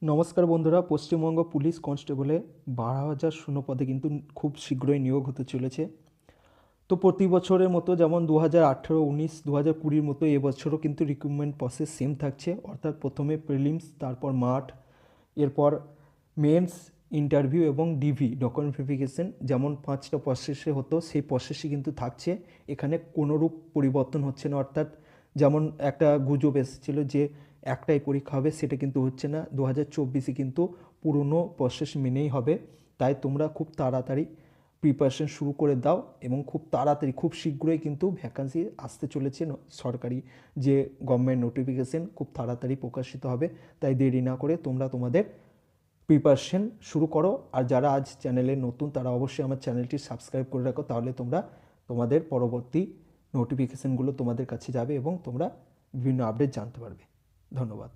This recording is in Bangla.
নমস্কার বন্ধুরা, পশ্চিমবঙ্গ পুলিশ কনস্টেবলে 12,000 শূন্য পদে কিন্তু খুব শীঘ্রই নিয়োগ হতে চলেছে। তো প্রতি বছরের মতো যেমন 2018, 19, 2020 মতো এবছরও কিন্তু রিক্রুটমেন্ট প্রসেস সেম থাকছে। অর্থাৎ প্রথমে প্রিলিমস, তারপর মাঠ, এরপর মেন্স, ইন্টারভিউ এবং ডিভি ডকুমেন্ট ভেরিফিকেশন, যেমন 5টা প্রসেসে হতো সেই প্রসেসই কিন্তু থাকছে। এখানে কোনোরূপ পরিবর্তন হচ্ছে না। অর্থাৎ যেমন একটা গুজব এসেছিলো যে একটাই পরীক্ষা হবে, সেটা কিন্তু হচ্ছে না। 2024 কিন্তু পুরনো প্রসেস মেনেই হবে। তাই তোমরা খুব তাড়াতাড়ি প্রিপারেশন শুরু করে দাও এবং খুব তাড়াতাড়ি, খুব শীঘ্রই কিন্তু ভ্যাকান্সি আসতে চলেছে। সরকারি যে গভর্নমেন্ট নোটিফিকেশন খুব তাড়াতাড়ি প্রকাশিত হবে। তাই দেরি না করে তোমরা তোমাদের প্রিপারেশন শুরু করো। আর যারা আজ চ্যানেলে নতুন তারা অবশ্যই আমার চ্যানেলটি সাবস্ক্রাইব করে রাখো, তাহলে তোমরা তোমাদের পরবর্তী নোটিফিকেশানগুলো তোমাদের কাছে যাবে এবং তোমরা বিভিন্ন আপডেট জানতে পারবে। ধন্যবাদ।